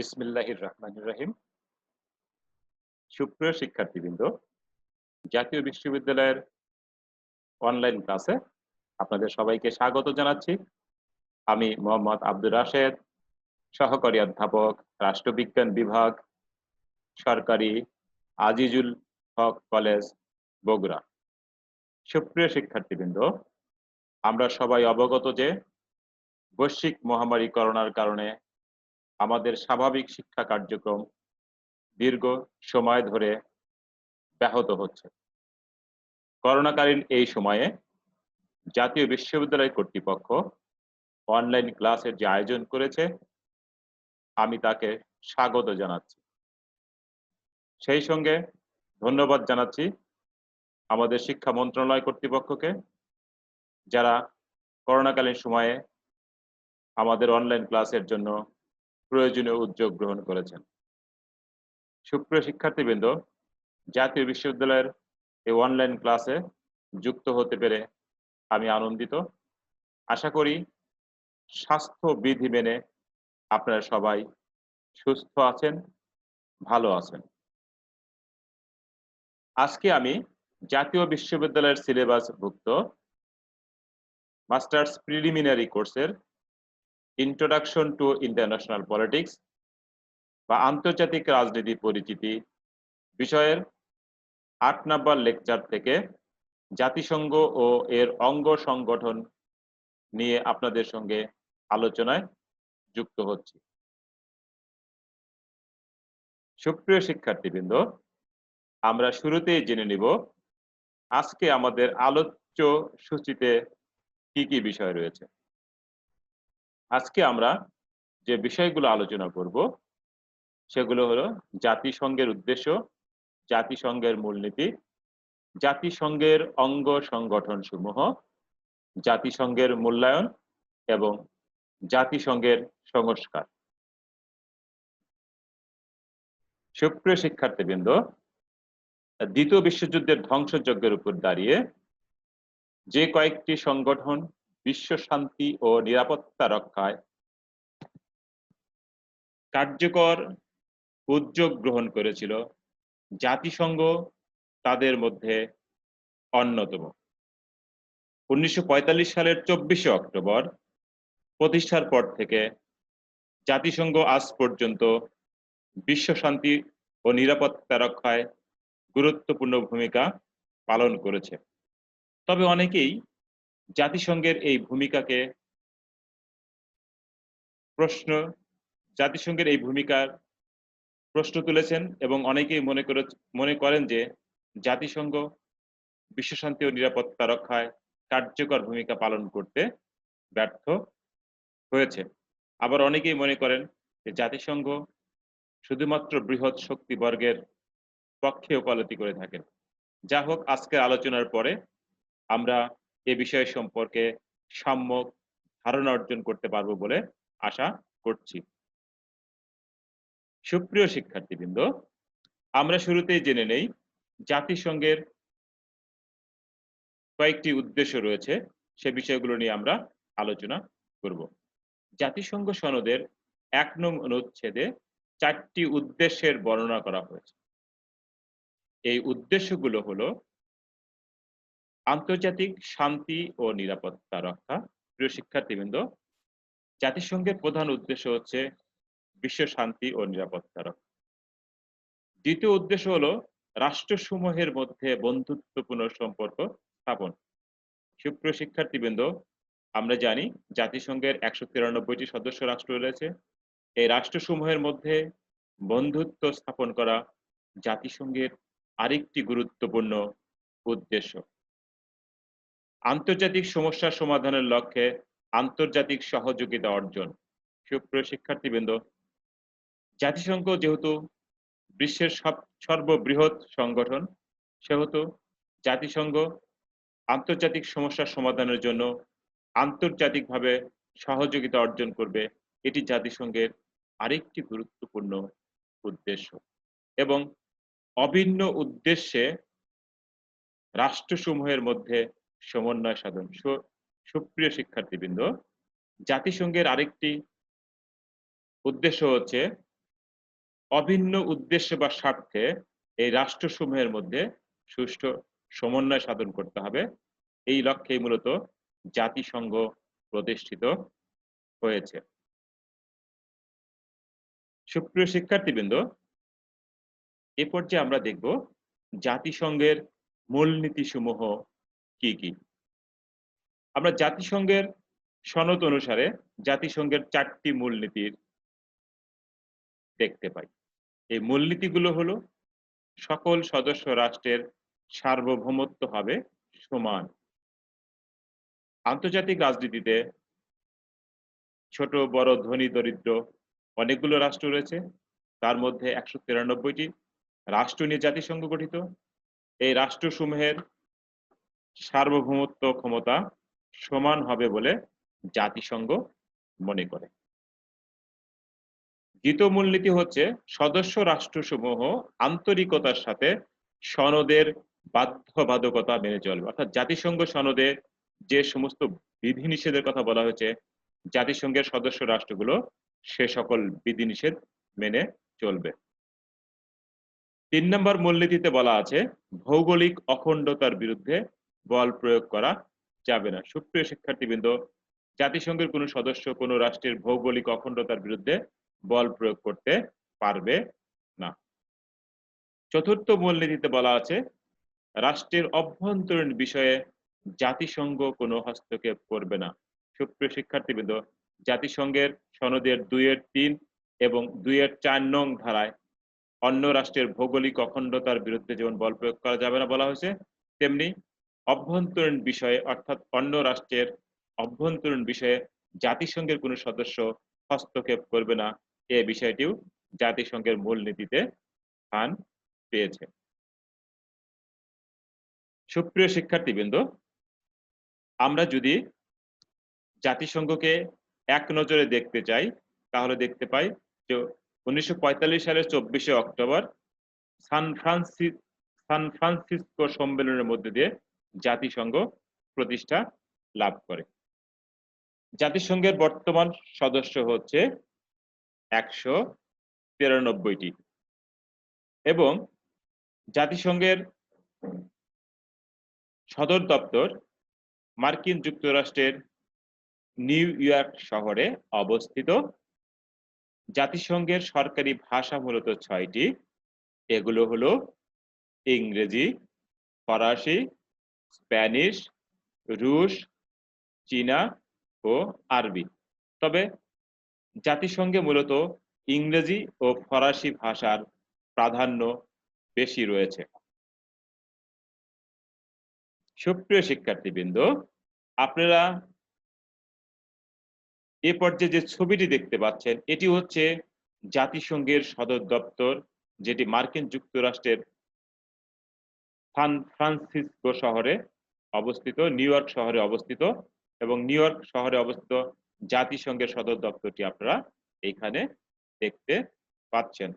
বিসমিল্লাহির রহমানির রহিম। সুপ্রিয় শিক্ষার্থীবৃন্দ, জাতীয় বিশ্ববিদ্যালয়ের অনলাইন ক্লাসে আপনাদের সবাইকে স্বাগত জানাচ্ছি। আমি মোহাম্মদ আব্দুর রাশেদ, সহকারী অধ্যাপক, রাষ্ট্রবিজ্ঞান বিভাগ, সরকারি আজিজুল হক কলেজ, বগুড়া। সুপ্রিয় শিক্ষার্থীবৃন্দ, আমরা সবাই অবগত যে বৈশ্বিক মহামারী করোনার কারণে আমাদের স্বাভাবিক শিক্ষা কার্যক্রম দীর্ঘ সময় ধরে ব্যাহত হচ্ছে। করোনাকালীন এই সময়ে জাতীয় বিশ্ববিদ্যালয় কর্তৃপক্ষ অনলাইন ক্লাসের যে আয়োজন করেছে, আমি তাকে স্বাগত জানাচ্ছি। সেই সঙ্গে ধন্যবাদ জানাচ্ছি আমাদের শিক্ষা মন্ত্রণালয় কর্তৃপক্ষকে, যারা করোনাকালীন সময়ে আমাদের অনলাইন ক্লাসের জন্য প্রয়োজনীয় উদ্যোগ গ্রহণ করেছেন। সুপ্রিয় শিক্ষার্থীবৃন্দ, জাতীয় বিশ্ববিদ্যালয়ের এই অনলাইন ক্লাসে যুক্ত হতে পেরে আমি আনন্দিত। আশা করি স্বাস্থ্যবিধি মেনে আপনারা সবাই সুস্থ আছেন, ভালো আছেন। আজকে আমি জাতীয় বিশ্ববিদ্যালয়ের সিলেবাসভুক্ত মাস্টার্স প্রিলিমিনারি কোর্সের ইন্ট্রোডাকশন টু ইন্টারন্যাশনাল পলিটিক্স বা আন্তর্জাতিক রাজনীতি পরিচিতি বিষয়ের ৮ নম্বর লেকচার থেকে জাতিসংঘ ও এর অঙ্গ সংগঠন নিয়ে আপনাদের সঙ্গে আলোচনায় যুক্ত হচ্ছি। সুপ্রিয় শিক্ষার্থীবৃন্দ, আমরা শুরুতেই জেনে নিব আজকে আমাদের আলোচ্য সূচিতে কি কি বিষয় রয়েছে। আজকে আমরা যে বিষয়গুলো আলোচনা করব সেগুলো হলো জাতিসংঘের উদ্দেশ্য, জাতিসংঘের মূলনীতি, জাতিসংঘের অঙ্গ সংগঠন সমূহ, জাতিসংঘের মূল্যায়ন এবং জাতিসংঘের সংস্কার। সুপ্রিয় শিক্ষার্থীবৃন্দ, দ্বিতীয় বিশ্বযুদ্ধের ধ্বংসযজ্ঞের উপর দাঁড়িয়ে যে কয়েকটি সংগঠন বিশ্ব শান্তি ও নিরাপত্তা রক্ষায় কার্যকর উদ্যোগ গ্রহণ করেছিল, জাতিসংঘ তাদের মধ্যে অন্যতম। 1945 সালের 24শে অক্টোবর প্রতিষ্ঠার পর থেকে জাতিসংঘ আজ পর্যন্ত বিশ্ব শান্তি ও নিরাপত্তা রক্ষায় গুরুত্বপূর্ণ ভূমিকা পালন করেছে। তবে অনেকেই জাতিসংঘের এই ভূমিকার প্রশ্ন তুলেছেন এবং অনেকেই মনে করেন যে জাতিসংঘ বিশ্ব শান্তি ও নিরাপত্তা রক্ষায় কার্যকর ভূমিকা পালন করতে ব্যর্থ হয়েছে। আবার অনেকেই মনে করেন যে জাতিসংঘ শুধুমাত্র বৃহৎ শক্তিবর্গের পক্ষে ওকালতি করে থাকেন। যা হোক, আজকের আলোচনার পরে আমরা এ বিষয় সম্পর্কে সম্যক ধারণা অর্জন করতে পারবো বলে আশা করছি। সুপ্রিয় শিক্ষার্থীবৃন্দ, আমরা শুরুতেই জেনে নেই জাতিসংঘের কয়েকটি উদ্দেশ্য রয়েছে, সে বিষয়গুলো নিয়ে আমরা আলোচনা করব। জাতিসংঘ সনদের ১ নং অনুচ্ছেদে ৪টি উদ্দেশ্যের বর্ণনা করা হয়েছে। এই উদ্দেশ্যগুলো হলো আন্তর্জাতিক শান্তি ও নিরাপত্তা রক্ষা। প্রিয় শিক্ষার্থীবৃন্দ, জাতিসংঘের প্রধান উদ্দেশ্য হচ্ছে বিশ্ব শান্তি ও নিরাপত্তা রক্ষা। দ্বিতীয় উদ্দেশ্য হলো রাষ্ট্রসমূহের মধ্যে বন্ধুত্বপূর্ণ সম্পর্ক স্থাপন। সুপ্রিয় শিক্ষার্থীবৃন্দ, আমরা জানি জাতিসংঘের ১৯৩টি সদস্য রাষ্ট্র রয়েছে। এই রাষ্ট্রসমূহের মধ্যে বন্ধুত্ব স্থাপন করা জাতিসংঘের আরেকটি গুরুত্বপূর্ণ উদ্দেশ্য। আন্তর্জাতিক সমস্যা সমাধানের লক্ষ্যে আন্তর্জাতিক সহযোগিতা অর্জন। সুপ্রিয় শিক্ষার্থীবৃন্দ, জাতিসংঘ যেহেতু বিশ্বের সর্ববৃহৎ সংগঠন, সেহেতু জাতিসংঘ আন্তর্জাতিক সমস্যা সমাধানের জন্য আন্তর্জাতিকভাবে সহযোগিতা অর্জন করবে। এটি জাতিসংঘের আরেকটি গুরুত্বপূর্ণ উদ্দেশ্য এবং অভিন্ন উদ্দেশ্যে রাষ্ট্রসমূহের মধ্যে সমন্বয় সাধন। সুপ্রিয় শিক্ষার্থীবৃন্দ, জাতিসংঘের আরেকটি উদ্দেশ্য হচ্ছে অভিন্ন উদ্দেশ্য বা স্বার্থে এই রাষ্ট্রসমূহের মধ্যে সুষ্ঠু সমন্বয় সাধন করতে হবে। এই লক্ষ্যেই মূলত জাতিসংঘ প্রতিষ্ঠিত হয়েছে। সুপ্রিয় শিক্ষার্থীবৃন্দ, এ পর্যায়ে আমরা দেখব জাতিসংঘের মূলনীতিসমূহ কি কি। আমরা জাতিসংঘের সনদ অনুসারে জাতিসংঘের 4টি মূলনীতির দেখতে পাই। এই মূলনীতিগুলো হলো সকল সদস্য রাষ্ট্রের সার্বভৌমত্ব হবে সমান। আন্তর্জাতিক রাজনীতিতে ছোট বড় ধনী দরিদ্র অনেকগুলো রাষ্ট্র রয়েছে। তার মধ্যে 193টি রাষ্ট্র নিয়ে জাতিসংঘ গঠিত। এই রাষ্ট্রসমূহের সার্বভৌমত্ব ক্ষমতা সমান হবে বলে জাতিসংঘ মনে করে। দ্বিতীয় মূলনীতি হচ্ছে সদস্য রাষ্ট্রসমূহ আন্তরিকতার সাথে সনদের বাধ্যবাধকতা মেনে চলবে। অর্থাৎ জাতিসংঘ সনদে যে সমস্ত বিধিনিষেধের কথা বলা হয়েছে, জাতিসংঘের সদস্য রাষ্ট্রগুলো সে সকল বিধিনিষেধ মেনে চলবে। 3 নম্বর মূলনীতিতে বলা আছে ভৌগোলিক অখণ্ডতার বিরুদ্ধে বল প্রয়োগ করা যাবে না। সুপ্রিয় শিক্ষার্থীবৃন্দ, জাতিসংঘের কোনো সদস্য কোনো রাষ্ট্রের ভৌগোলিক অখণ্ডতার বিরুদ্ধে বল প্রয়োগ করতে পারবে না। চতুর্থ মূলনীতিতে বলা আছে রাষ্ট্রের অভ্যন্তরীণ বিষয়ে জাতিসংঘ কোনো হস্তক্ষেপ করবে না। সুপ্রিয় শিক্ষার্থীবৃন্দ, জাতিসংঘের সনদের 2-3 এবং 2-4 নং ধারায় অন্য রাষ্ট্রের ভৌগোলিক অখণ্ডতার বিরুদ্ধে যেমন বল প্রয়োগ করা যাবে না বলা হয়েছে, তেমনি অভ্যন্তরীণ বিষয়ে অর্থাৎ অন্য রাষ্ট্রের অভ্যন্তরীণ বিষয়ে জাতিসংঘের কোনো সদস্য হস্তক্ষেপ করবে না, এই বিষয়টিও জাতিসংঘের মূলনীতিতে স্থান পেয়েছে। সুপ্রিয় শিক্ষার্থীবৃন্দ, আমরা যদি জাতিসংঘকে এক নজরে দেখতে চাই তাহলে দেখতে পাই যে 1945 সালের 24শে অক্টোবর সান ফ্রান্সিসকো সম্মেলনের মধ্যে দিয়ে জাতিসংঘ প্রতিষ্ঠা লাভ করে। জাতিসংঘের বর্তমান সদস্য হচ্ছে 193টি এবং জাতিসংঘের সদর দপ্তর মার্কিন যুক্তরাষ্ট্রের নিউ ইয়র্ক শহরে অবস্থিত। জাতিসংঘের সরকারি ভাষা মূলত 6টি। এগুলো হলো ইংরেজি, ফরাসি, স্প্যানিশ, রুশ, চীনা ও আরবি। তবে জাতিসংঘে মূলত ইংরেজি ও ফরাসি ভাষার প্রাধান্য বেশি রয়েছে। সুপ্রিয় শিক্ষার্থীবৃন্দ, আপনারা এ পর্যায়ে যে ছবিটি দেখতে পাচ্ছেন এটি হচ্ছে জাতিসংঘের সদর দপ্তর, যেটি মার্কিন যুক্তরাষ্ট্রের সান ফ্রান্সিসকো শহরে অবস্থিত, নিউ ইয়র্ক শহরে অবস্থিত এবং নিউ ইয়র্ক শহরে অবস্থিত জাতিসংঘের সদর দপ্তরটি আপনারা এইখানে দেখতে পাচ্ছেন।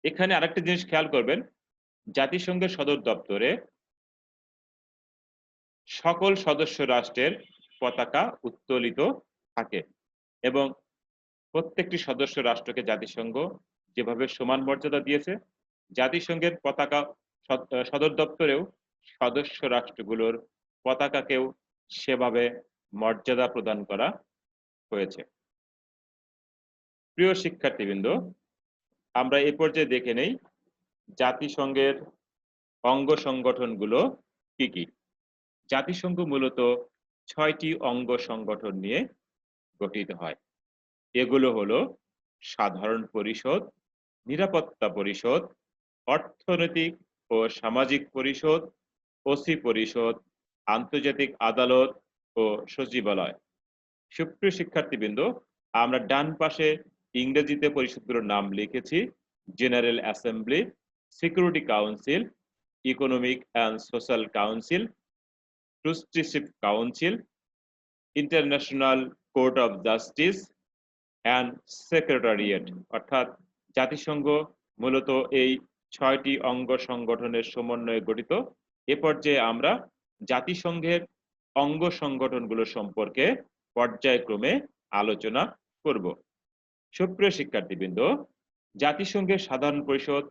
এখানে আরেকটা জিনিস খেয়াল করবেন, জাতিসংঘের সদর দপ্তরে সকল সদস্য রাষ্ট্রের পতাকা উত্তোলিত থাকে এবং প্রত্যেকটি সদস্য রাষ্ট্রকে জাতিসংঘ যেভাবে সমান মর্যাদা দিয়েছে, জাতিসংঘের পতাকা সদর দপ্তরেও সদস্য রাষ্ট্রগুলোর পতাকাকেও সেভাবে মর্যাদা প্রদান করা হয়েছে। প্রিয় শিক্ষার্থীবৃন্দ, আমরা এ পর্যায়ে দেখে নেই জাতিসংঘের অঙ্গ সংগঠনগুলো কি কি। জাতিসংঘ মূলত 6টি অঙ্গ সংগঠন নিয়ে গঠিত হয়। এগুলো হলো সাধারণ পরিষদ, নিরাপত্তা পরিষদ, অর্থনৈতিক ও সামাজিক পরিষদ, ওসি পরিষদ, আন্তর্জাতিক আদালত ও সচিবালয়। সুপ্রিয় শিক্ষার্থীবৃন্দ, আমরা ডান পাশে ইংরেজিতে পরিষদগুলোর নাম লিখেছি: General Assembly, Security Council, Economic and Social Council, Trusteeship Council, International Court of Justice and Secretariat. অর্থাৎ জাতিসংঘ মূলত এই 6টি অঙ্গ সংগঠনের সমন্বয়ে গঠিত। এ পর্যায়ে আমরা জাতিসংঘের অঙ্গ সংগঠনগুলো সম্পর্কে পর্যায়ক্রমে আলোচনা করব। সুপ্রিয় শিক্ষার্থীবৃন্দ, জাতিসংঘের সাধারণ পরিষদ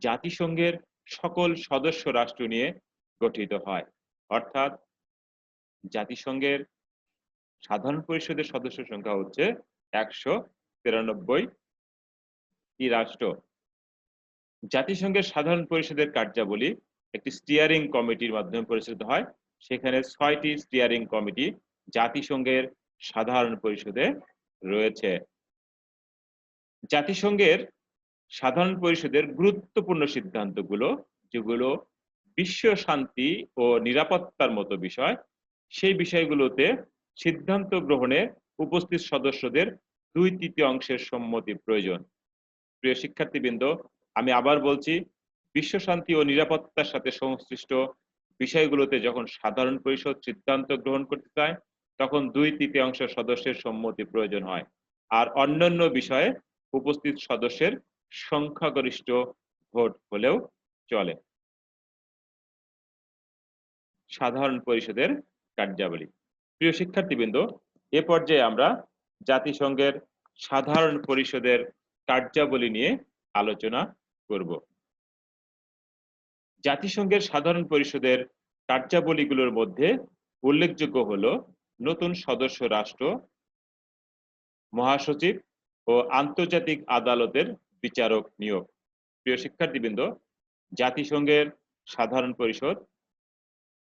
জাতিসংঘের সকল সদস্য রাষ্ট্র নিয়ে গঠিত হয়। অর্থাৎ জাতিসংঘের সাধারণ পরিষদের সদস্য সংখ্যা হচ্ছে 193টি রাষ্ট্র। জাতিসংঘের সাধারণ পরিষদের কার্যাবলী একটি স্টিয়ারিং কমিটির মাধ্যমে পরিচালিত হয়। সেখানে 6টি স্টিয়ারিং কমিটি জাতিসংঘের সাধারণ পরিষদে রয়েছে। জাতিসংঘের সাধারণ পরিষদের গুরুত্বপূর্ণ সিদ্ধান্তগুলো, যেগুলো বিশ্ব শান্তি ও নিরাপত্তার মতো বিষয়, সেই বিষয়গুলোতে সিদ্ধান্ত গ্রহণে উপস্থিত সদস্যদের 2/3 সম্মতি প্রয়োজন। প্রিয় শিক্ষার্থীবৃন্দ, আমি আবার বলছি, বিশ্ব শান্তি ও নিরাপত্তার সাথে সংশ্লিষ্ট বিষয়গুলোতে যখন সাধারণ পরিষদ সিদ্ধান্ত গ্রহণ করতে চায়, তখন 2/3 সদস্যের সম্মতি প্রয়োজন হয়। আর অন্যান্য বিষয়ে উপস্থিত সদস্যের সংখ্যাগরিষ্ঠ ভোট হলেও চলে। সাধারণ পরিষদের কার্যাবলী। প্রিয় শিক্ষার্থীবৃন্দ, এ পর্যায়ে আমরা জাতিসংঘের সাধারণ পরিষদের কার্যাবলী নিয়ে আলোচনা করব। জাতিসংঘের সাধারণ পরিষদের কার্যাবলীগুলোর মধ্যে উল্লেখযোগ্য হলো নতুন সদস্য রাষ্ট্র, মহাসচিব ও আন্তর্জাতিক আদালতের বিচারক নিয়োগ। প্রিয় শিক্ষার্থীবৃন্দ, জাতিসংঘের সাধারণ পরিষদ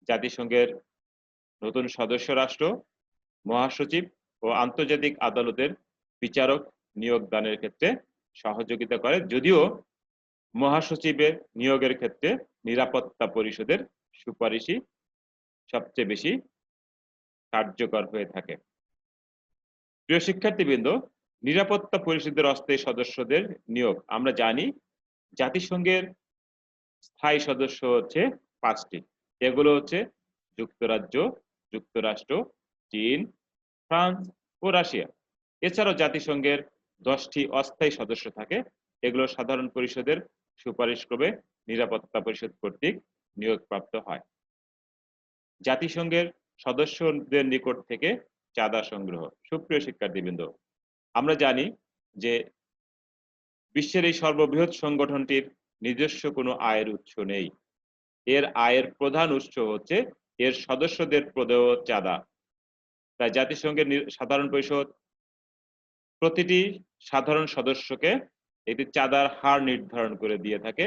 জাতিসংঘের নতুন সদস্য রাষ্ট্র, মহাসচিব ও আন্তর্জাতিক আদালতের বিচারক নিয়োগ দানের ক্ষেত্রে সহযোগিতা করে, যদিও মহাসচিবের নিয়োগের ক্ষেত্রে নিরাপত্তা পরিষদের সুপারিশই সবচেয়ে বেশি কার্যকর হয়ে থাকে। প্রিয় শিক্ষার্থীবৃন্দ, নিরাপত্তা পরিষদের অস্থায়ী সদস্যদের নিয়োগ। আমরা জানি জাতিসংঘের স্থায়ী সদস্য হচ্ছে 5টি। এগুলো হচ্ছে যুক্তরাজ্য, যুক্তরাষ্ট্র, চীন, ফ্রান্স ও রাশিয়া। এছাড়াও জাতিসংঘের 10টি অস্থায়ী সদস্য থাকে। এগুলো সাধারণ পরিষদের সুপারিশ ক্রমে নিরাপত্তা পরিষদ কর্তৃক নিয়োগপ্রাপ্ত হয়। জাতিসংঘের সদস্যদের নিকট থেকে চাঁদা সংগ্রহ। সুপ্রিয় শিক্ষার্থীবৃন্দ, আমরা জানি যে বিশ্বের এই সর্ববৃহৎ সংগঠনটির নিজস্ব কোনো আয়ের উৎস নেই। এর আয়ের প্রধান উৎস হচ্ছে এর সদস্যদের প্রদেয় চাঁদা। তাই জাতিসংঘের সাধারণ পরিষদ প্রতিটি সাধারণ সদস্যকে একটি চাঁদার হার নির্ধারণ করে দিয়ে থাকে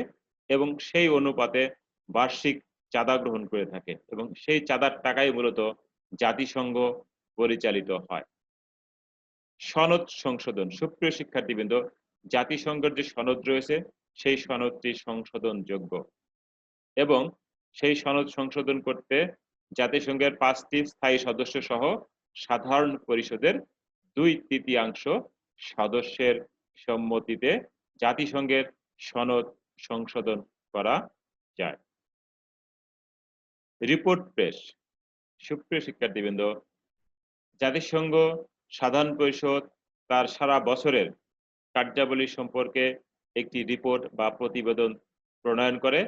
এবং সেই অনুপাতে বার্ষিক চাঁদা গ্রহণ করে থাকে এবং সেই চাঁদার টাকাই মূলত জাতিসংঘ পরিচালিত হয়। সনদ সংশোধন। সুপ্রিয় শিক্ষার্থীবৃন্দ, জাতিসংঘের যে সনদ রয়েছে সেই সনদটি সংশোধনযোগ্য এবং সেই সনদ সংশোধন করতে জাতিসংঘের 5টি স্থায়ী সদস্য সহ সাধারণ পরিষদের 2/3 সদস্যের সম্মতিতে জাতিসংঘের সনদ সংশোধন করা যায়। রিপোর্ট পেশ। সুপ্রিয় শিক্ষার্থীবৃন্দ, জাতিসংঘ সাধারণ পরিষদ তার সারা বছরের কার্যাবলী সম্পর্কে একটি রিপোর্ট বা প্রতিবেদন প্রণয়ন করে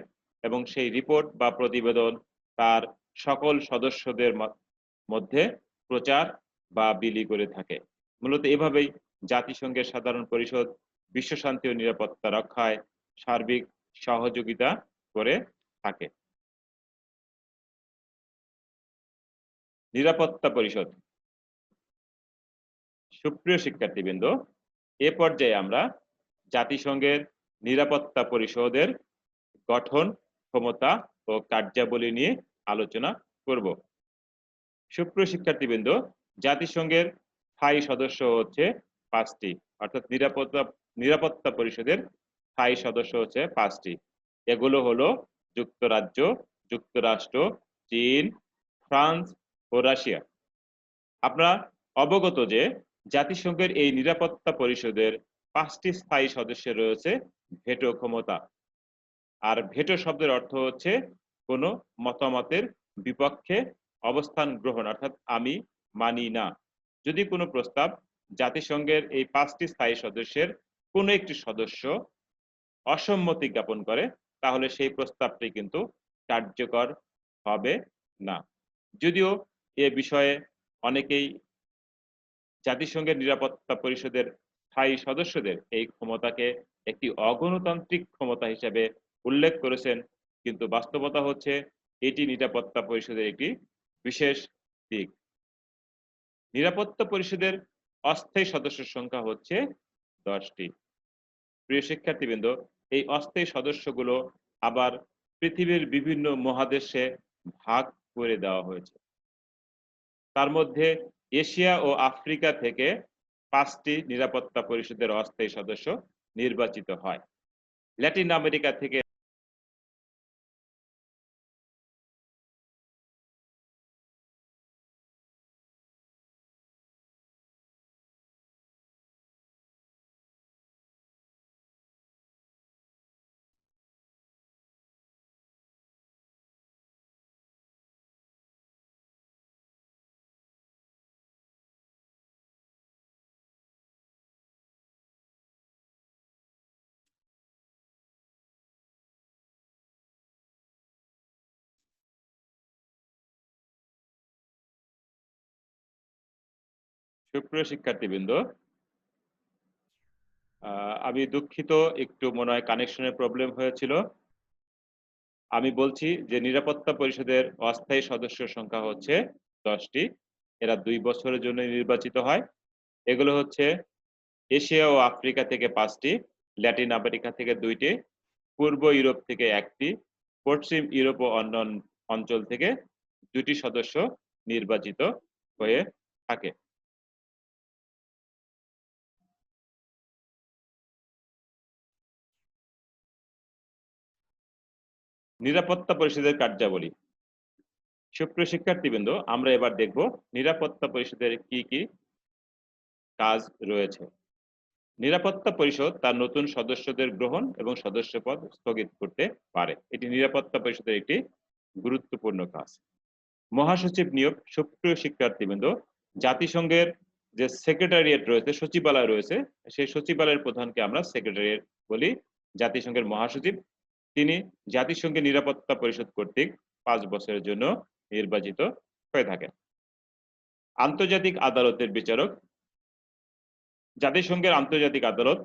এবং সেই রিপোর্ট বা প্রতিবেদন তার সকল সদস্যদের মধ্যে প্রচার বা বিলি করে থাকে। মূলত এভাবেই জাতিসংঘের সাধারণ পরিষদ বিশ্ব শান্তি ও নিরাপত্তা রক্ষায় সার্বিক সহযোগিতা করে থাকে। নিরাপত্তা পরিষদ। সুপ্রিয় শিক্ষার্থীবৃন্দ, এ পর্যায়ে আমরা জাতিসংঘের নিরাপত্তা পরিষদের গঠন, ক্ষমতা ও কার্যাবলী নিয়ে আলোচনা করব। সুপ্রিয় শিক্ষার্থীবৃন্দ, জাতিসংঘের স্থায়ী সদস্য হচ্ছে 5টি, অর্থাৎ নিরাপত্তা পরিষদের স্থায়ী সদস্য হচ্ছে 5টি। এগুলো হলো যুক্তরাজ্য, যুক্তরাষ্ট্র, চীন, ফ্রান্স ও রাশিয়া। আপনারা অবগত যে জাতিসংঘের এই নিরাপত্তা পরিষদের 5টি স্থায়ী সদস্যের রয়েছে ভেটো ক্ষমতা। আর ভেটো শব্দের অর্থ হচ্ছে কোনো মতামতের বিপক্ষে অবস্থান গ্রহণ, অর্থাৎ আমি মানি না। যদি কোনো প্রস্তাব জাতিসংঘের এই 5টি স্থায়ী সদস্যের কোনো একটি সদস্য অসম্মতি জ্ঞাপন করে, তাহলে সেই প্রস্তাবটি কিন্তু কার্যকর হবে না। যদিও এ বিষয়ে অনেকেই জাতিসংঘের নিরাপত্তা পরিষদের স্থায়ী সদস্যদের এই ক্ষমতাকে একটি অগণতান্ত্রিক ক্ষমতা হিসেবে উল্লেখ করেছেন, কিন্তু বাস্তবতা হচ্ছে এটি নিরাপত্তা পরিষদের একটি বিশেষ দিক। নিরাপত্তা পরিষদের অস্থায়ী সদস্যের সংখ্যা হচ্ছে 10টি। প্রিয় শিক্ষার্থীবৃন্দ, এই অস্থায়ী সদস্যগুলো আবার পৃথিবীর বিভিন্ন মহাদেশে ভাগ করে দেওয়া হয়েছে। তার মধ্যে এশিয়া ও আফ্রিকা থেকে 5টি নিরাপত্তা পরিষদের অস্থায়ী সদস্য নির্বাচিত হয়। ল্যাটিন আমেরিকা থেকে সুপ্রিয় শিক্ষার্থীবৃন্দ, আমি দুঃখিত, একটু মনে হয় কানেকশনের প্রবলেম হয়েছিল। আমি বলছি যে নিরাপত্তা পরিষদের অস্থায়ী সদস্যের সংখ্যা হচ্ছে 10টি। এরা 2 বছরের জন্য নির্বাচিত হয়। এগুলো হচ্ছে এশিয়া ও আফ্রিকা থেকে 5টি, ল্যাটিন আমেরিকা থেকে 2টি, পূর্ব ইউরোপ থেকে 1টি, পশ্চিম ইউরোপ ও অন্য অঞ্চল থেকে 2টি সদস্য নির্বাচিত হয়ে থাকে। নিরাপত্তা পরিষদের কার্যাবলী। সুপ্রিয় শিক্ষার্থীবৃন্দ, আমরা এবার দেখব নিরাপত্তা পরিষদের কি কি কাজ রয়েছে। নিরাপত্তা পরিষদ তার নতুন সদস্যদের গ্রহণ এবং সদস্যপদ স্থগিত করতে পারে। এটি নিরাপত্তা পরিষদের একটি গুরুত্বপূর্ণ কাজ। মহাসচিব নিয়োগ। সুপ্রিয় শিক্ষার্থীবৃন্দ, জাতিসংঘের যে সেক্রেটারিয়েট রয়েছে, সচিবালয় রয়েছে, সেই সচিবালয়ের প্রধানকে আমরা সেক্রেটারিয়েট বলি। জাতিসংঘের মহাসচিব, তিনি জাতিসংঘের নিরাপত্তা পরিষদ কর্তৃক 5 বছরের জন্য নির্বাচিত হয়ে থাকেন। আন্তর্জাতিক আদালতের বিচারক। জাতিসংঘের আন্তর্জাতিক আদালত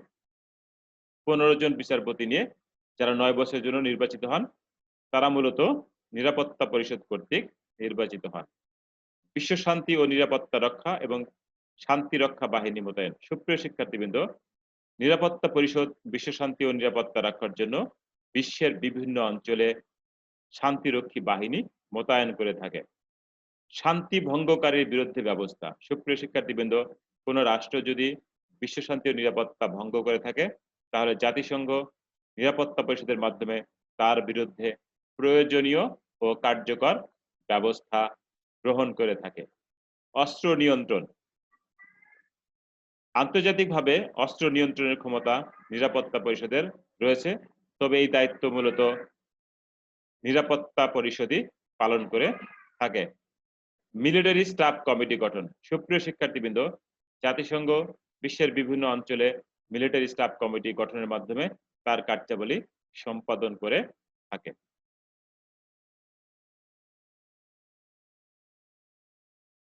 15 জন বিচারপতি নিয়ে, যারা 9 বছরের জন্য নির্বাচিত হন। তারা মূলত নিরাপত্তা পরিষদ কর্তৃক নির্বাচিত হন। বিশ্ব শান্তি ও নিরাপত্তা রক্ষা এবং শান্তি রক্ষা বাহিনী মোতায়েন। সুপ্রিয় শিক্ষার্থীবৃন্দ, নিরাপত্তা পরিষদ বিশ্ব শান্তি ও নিরাপত্তা রক্ষার জন্য বিশ্বের বিভিন্ন অঞ্চলে শান্তিরক্ষী বাহিনী মোতায়েন করে থাকে। শান্তি ভঙ্গকারীর বিরুদ্ধে ব্যবস্থা। সুপ্রিয় শিক্ষার্থীবৃন্দ, কোন রাষ্ট্র যদি বিশ্ব শান্তি ও নিরাপত্তা ভঙ্গ করে থাকে, তাহলে জাতিসংঘ নিরাপত্তা পরিষদের মাধ্যমে তার বিরুদ্ধে প্রয়োজনীয় ও কার্যকর ব্যবস্থা গ্রহণ করে থাকে। অস্ত্র নিয়ন্ত্রণ। আন্তর্জাতিকভাবে অস্ত্র নিয়ন্ত্রণের ক্ষমতা নিরাপত্তা পরিষদের রয়েছে, তবে এই দায়িত্ব মূলত নিরাপত্তা পরিষদই পালন করে থাকে। মিলিটারি স্টাফ কমিটি গঠন। সুপ্রিয় শিক্ষার্থীবৃন্দ, জাতিসংঘ বিশ্বের বিভিন্ন অঞ্চলে মিলিটারি স্টাফ কমিটি গঠনের মাধ্যমে তার কার্যাবলী সম্পাদন করে থাকে।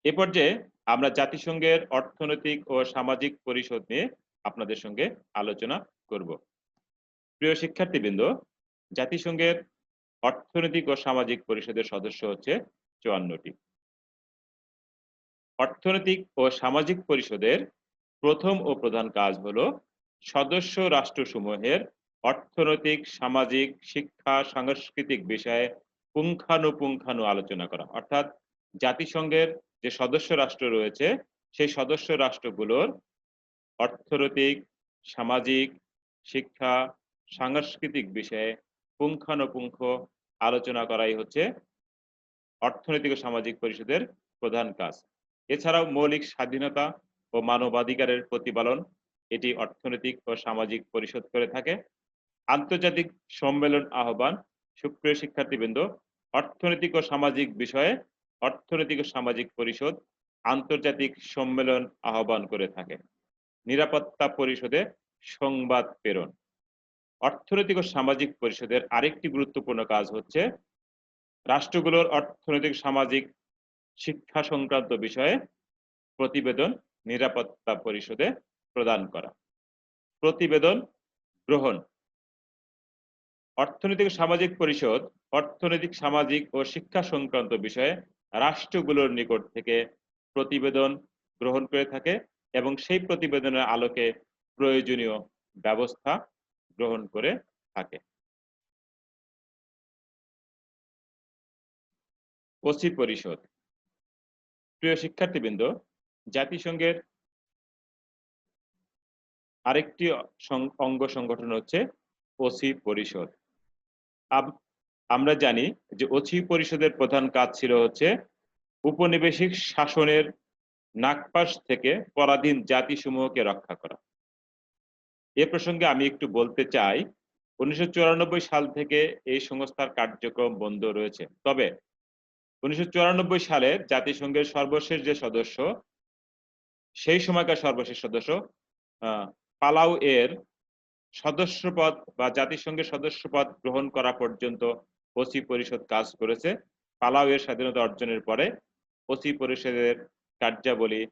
এ পর্যায়ে আমরা জাতিসংঘের অর্থনৈতিক ও সামাজিক পরিষদ নিয়ে আপনাদের সঙ্গে আলোচনা করব। প্রিয় শিক্ষার্থীবৃন্দ, জাতিসংঘের অর্থনৈতিক ও সামাজিক পরিষদের সদস্য হচ্ছে 54টি। অর্থনৈতিক ও সামাজিক পরিষদের প্রথম ও প্রধান কাজ হলো সদস্য রাষ্ট্রসমূহের অর্থনৈতিক, সামাজিক, শিক্ষা, সাংস্কৃতিক বিষয়ে পুঙ্খানুপুঙ্খানু আলোচনা করা। অর্থাৎ জাতিসংঘের যে সদস্য রাষ্ট্র রয়েছে, সেই সদস্য রাষ্ট্রগুলোর অর্থনৈতিক, সামাজিক, শিক্ষা, সাংস্কৃতিক বিষয়ে পুঙ্খানুপুঙ্খ আলোচনা করাই হচ্ছে অর্থনৈতিক ও সামাজিক পরিষদের প্রধান কাজ। এছাড়াও মৌলিক স্বাধীনতা ও মানবাধিকারের প্রতিপালন এটি অর্থনৈতিক ও সামাজিক পরিষদ করে থাকে। আন্তর্জাতিক সম্মেলন আহ্বান। সুপ্রিয় শিক্ষার্থীবৃন্দ, অর্থনৈতিক ও সামাজিক বিষয়ে অর্থনৈতিক ও সামাজিক পরিষদ আন্তর্জাতিক সম্মেলন আহ্বান করে থাকে। নিরাপত্তা পরিষদে সংবাদ প্রেরণ। অর্থনৈতিক ও সামাজিক পরিষদের আরেকটি গুরুত্বপূর্ণ কাজ হচ্ছে রাষ্ট্রগুলোর অর্থনৈতিক, সামাজিক, শিক্ষা সংক্রান্ত বিষয়ে প্রতিবেদন নিরাপত্তা পরিষদে প্রদান করা। প্রতিবেদন গ্রহণ। অর্থনৈতিক সামাজিক পরিষদ অর্থনৈতিক, সামাজিক ও শিক্ষা সংক্রান্ত বিষয়ে রাষ্ট্রগুলোর নিকট থেকে প্রতিবেদন গ্রহণ করে থাকে এবং সেই প্রতিবেদনের আলোকে প্রয়োজনীয় ব্যবস্থা গ্রহণ করে থাকে। ওসি পরিষদ। প্রিয় শিক্ষার্থীবৃন্দ, জাতিসংঘের আরেকটি অঙ্গ সংগঠন হচ্ছে ওসি পরিষদ। আমরা জানি যে ওসি পরিষদের প্রধান কাজ ছিল হচ্ছে উপনিবেশিক শাসনের নাগপাশ থেকে পরাধীন জাতিসমূহকে রক্ষা করা। এ প্রসঙ্গে আমি একটু বলতে চাই, 1994 সাল থেকে এই সংস্থার কার্যক্রম বন্ধ রয়েছে। তবে 1994 সালে জাতিসংঘের সর্বশেষ যে সদস্য, সেই সময়কার সর্বশেষ সদস্য পালাউ এর সদস্যপদ বা জাতিসংঘের সদস্যপদ গ্রহণ করা পর্যন্ত ওসি পরিষদ কাজ করেছে। পালাউ এর স্বাধীনতা অর্জনের পরে ওসি পরিষদের কার্যাবলী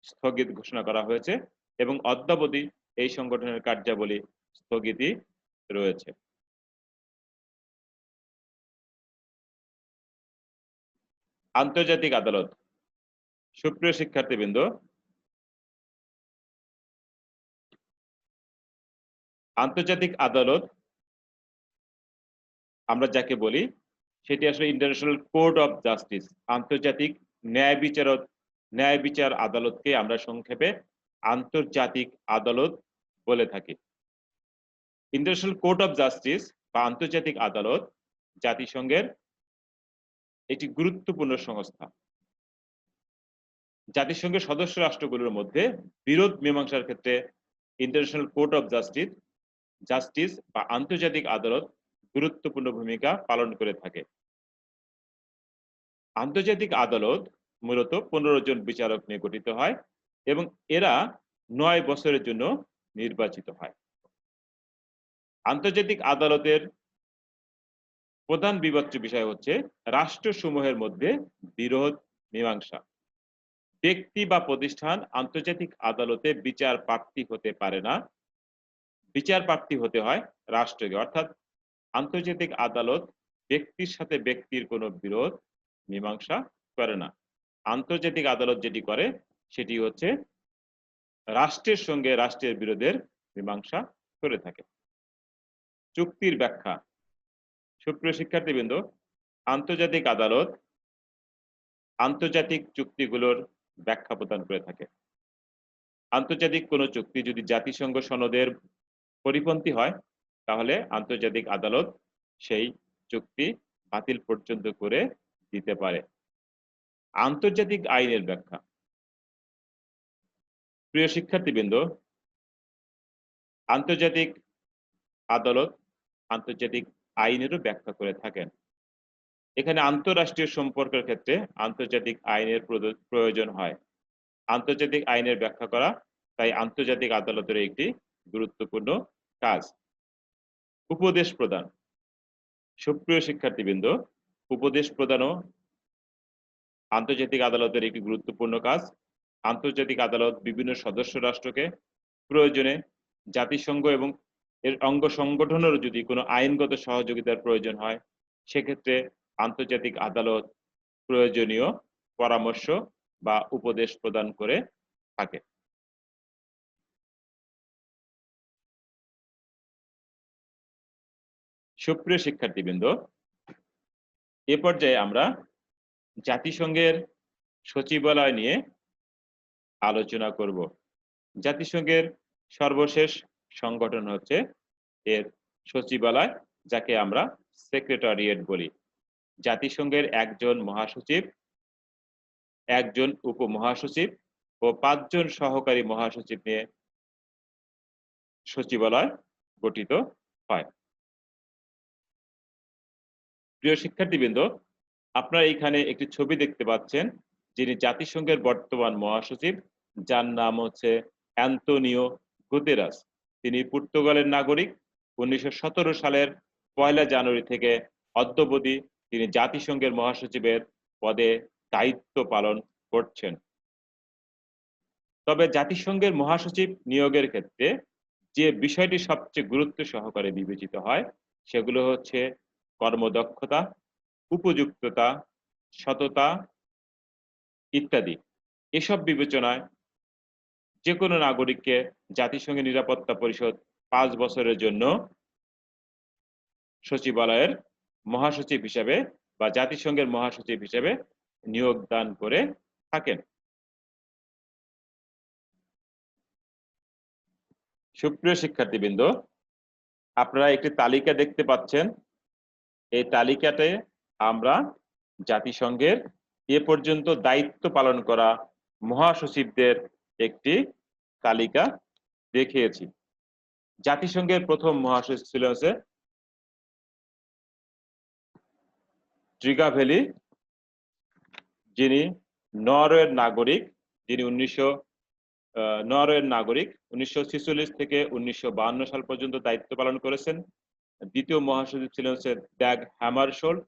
স্থগিত ঘোষণা করা হয়েছে এবং অদ্যাবধি এই সংগঠনের কার্যাবলী স্থগিতই রয়েছে। আন্তর্জাতিক আদালত। সুপ্রিয় শিক্ষার্থীবৃন্দ, আন্তর্জাতিক আদালত আমরা যাকে বলি সেটি আসলে ইন্টারন্যাশনাল কোর্ট অফ জাস্টিস, আন্তর্জাতিক ন্যায় বিচার আদালতকে আমরা সংক্ষেপে আন্তর্জাতিক আদালত বলে থাকি। ইন্টারন্যাশনাল কোর্ট অফ জাস্টিস বা আন্তর্জাতিক আদালত জাতিসংঘের একটি গুরুত্বপূর্ণ সংস্থা। জাতিসংঘের সদস্য রাষ্ট্রগুলোর মধ্যে বিরোধ মীমাংসার ক্ষেত্রে ইন্টারন্যাশনাল কোর্ট অফ জাস্টিস বা আন্তর্জাতিক আদালত গুরুত্বপূর্ণ ভূমিকা পালন করে থাকে। আন্তর্জাতিক আদালত মূলত 15 জন বিচারক নিয়ে গঠিত হয় এবং এরা 9 বছরের জন্য নির্বাচিত হয়। আন্তর্জাতিক আদালতের প্রধান বিবেচ্য বিষয় হচ্ছে রাষ্ট্রসমূহের মধ্যে বিরোধ মীমাংসা। ব্যক্তি বা প্রতিষ্ঠান আন্তর্জাতিক আদালতে বিচার প্রার্থী হতে পারে না, বিচার প্রার্থী হতে হয় রাষ্ট্রকে। অর্থাৎ আন্তর্জাতিক আদালত ব্যক্তির সাথে ব্যক্তির কোনো বিরোধ মীমাংসা করে না। আন্তর্জাতিক আদালত যেটি করে সেটি হচ্ছে রাষ্ট্রের সঙ্গে রাষ্ট্রের বিরোধের মীমাংসা করে থাকে। চুক্তির ব্যাখ্যা। সুপ্রিয় শিক্ষার্থীবৃন্দ, আন্তর্জাতিক আদালত আন্তর্জাতিক চুক্তিগুলোর ব্যাখ্যা প্রদান করে থাকে। আন্তর্জাতিক কোনো চুক্তি যদি জাতিসংঘ সনদের পরিপন্থী হয় তাহলে আন্তর্জাতিক আদালত সেই চুক্তি বাতিল পর্যন্ত করে দিতে পারে। আন্তর্জাতিক আইনের ব্যাখ্যা। প্রিয় শিক্ষার্থীবৃন্দ, আন্তর্জাতিক আদালত আন্তর্জাতিক আইনেরও ব্যাখ্যা করে থাকেন। এখানে আন্তঃরাষ্ট্রীয় সম্পর্কের ক্ষেত্রে আন্তর্জাতিক আইনের প্রয়োজন হয়। আন্তর্জাতিক আইনের ব্যাখ্যা করা তাই আন্তর্জাতিক আদালতের একটি গুরুত্বপূর্ণ কাজ। উপদেশ প্রদান। সুপ্রিয় শিক্ষার্থীবৃন্দ, উপদেশ প্রদানও আন্তর্জাতিক আদালতের একটি গুরুত্বপূর্ণ কাজ। আন্তর্জাতিক আদালত বিভিন্ন সদস্য রাষ্ট্রকে প্রয়োজনে জাতিসংঘ এবং এর অঙ্গ সংগঠনেরও যদি কোনো আইনগত সহযোগিতার প্রয়োজন হয় সেক্ষেত্রে আন্তর্জাতিক আদালত প্রয়োজনীয় পরামর্শ বা উপদেশ প্রদান করে থাকে। সুপ্রিয় শিক্ষার্থীবৃন্দ, এ পর্যায়ে আমরা জাতিসংঘের সচিবালয় নিয়ে আলোচনা করব। জাতিসংঘের সর্বশেষ সংগঠন হচ্ছে এর সচিবালয়, যাকে আমরা সেক্রেটারিয়েট বলি। জাতিসংঘের একজন মহাসচিব, একজন উপমহাসচিব ও 5 জন সহকারী মহাসচিব নিয়ে সচিবালয় গঠিত হয়। প্রিয় শিক্ষার্থীবৃন্দ, আপনারা এখানে একটি ছবি দেখতে পাচ্ছেন, যিনি জাতিসংঘের বর্তমান মহাসচিব, যার নাম হচ্ছে অ্যান্তোনিও গুতেরাস। তিনি পর্তুগালের নাগরিক। 1917 সালের 1 জানুয়ারি থেকে অদ্যাবধি তিনি জাতিসংঘের মহাসচিবের পদে দায়িত্ব পালন করছেন। তবে জাতিসংঘের মহাসচিব নিয়োগের ক্ষেত্রে যে বিষয়টি সবচেয়ে গুরুত্ব সহকারে বিবেচিত হয় সেগুলো হচ্ছে কর্মদক্ষতা, উপযুক্ততা, সততা ইত্যাদি। এসব বিবেচনায় যে কোনো নাগরিককে জাতিসংঘের নিরাপত্তা পরিষদ 5 বছরের জন্য সচিবালয়ের মহাসচিব হিসেবে বা জাতিসংঘের মহাসচিব হিসেবে নিয়োগ দান করে থাকেন। সুপ্রিয় শিক্ষার্থীবৃন্দ, আপনারা একটি তালিকা দেখতে পাচ্ছেন। এই তালিকাতে আমরা জাতিসংঘের এ পর্যন্ত দায়িত্ব পালন করা মহাসচিবদের একটি তালিকা দেখিয়েছি। জাতিসংঘের প্রথম মহাসচিব ছিল হচ্ছে ট্রিগাভেলি, যিনি নরওয়ের নাগরিক, যিনি 1946 থেকে 1952 সাল পর্যন্ত দায়িত্ব পালন করেছেন। দ্বিতীয় মহাসচিব ছিলেন হচ্ছে ড্যাগ হ্যামারশোল্ড,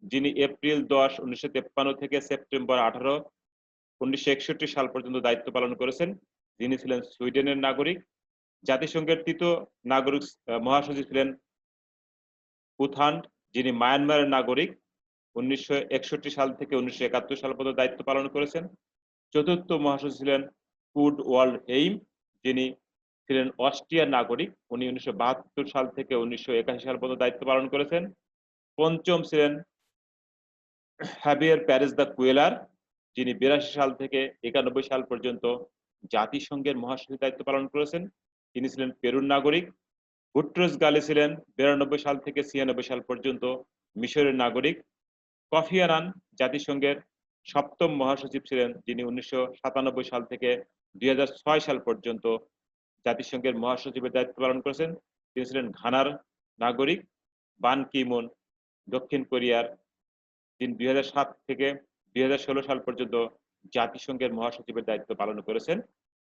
যিনি এপ্রিল 10, 1953 থেকে সেপ্টেম্বর 18, 1961 সাল পর্যন্ত দায়িত্ব পালন করেছেন। যিনি ছিলেন সুইডেনের নাগরিক। জাতিসংঘের তৃতীয় নাগরিক মহাসচিব ছিলেন উথান্ড, যিনি মায়ানমারের নাগরিক। 1961 সাল থেকে 1971 সাল পর্যন্ত দায়িত্ব পালন করেছেন। চতুর্থ মহাসচিব ছিলেন কুড ওয়ার্ল্ড হেইম, যিনি ছিলেন অস্ট্রিয়ার নাগরিক। উনি 1972 সাল থেকে 1981 সাল পর্যন্ত দায়িত্ব পালন করেছেন। পঞ্চম ছিলেন হ্যাভিয়ার প্যারেস দা কুয়েলার, যিনি 82 সাল থেকে 91 সাল পর্যন্ত জাতিসংঘের মহাসচিব দায়িত্ব পালন করেছেন। তিনি ছিলেন পেরুর নাগরিক। বুট্রোস গালে ছিলেন 92 সাল থেকে 96 সাল পর্যন্ত মিশরের নাগরিক। কফি আনান জাতিসংঘের সপ্তম মহাসচিব ছিলেন, যিনি 1997 সাল থেকে 2006 সাল পর্যন্ত জাতিসংঘের মহাসচিবের দায়িত্ব পালন করেছেন। তিনি ছিলেন ঘানার নাগরিক। বান কি মুন দক্ষিণ কোরিয়ার, তিনি 2007 থেকে 2016 সাল পর্যন্ত জাতিসংঘের মহাসচিবের দায়িত্ব পালন করেছেন।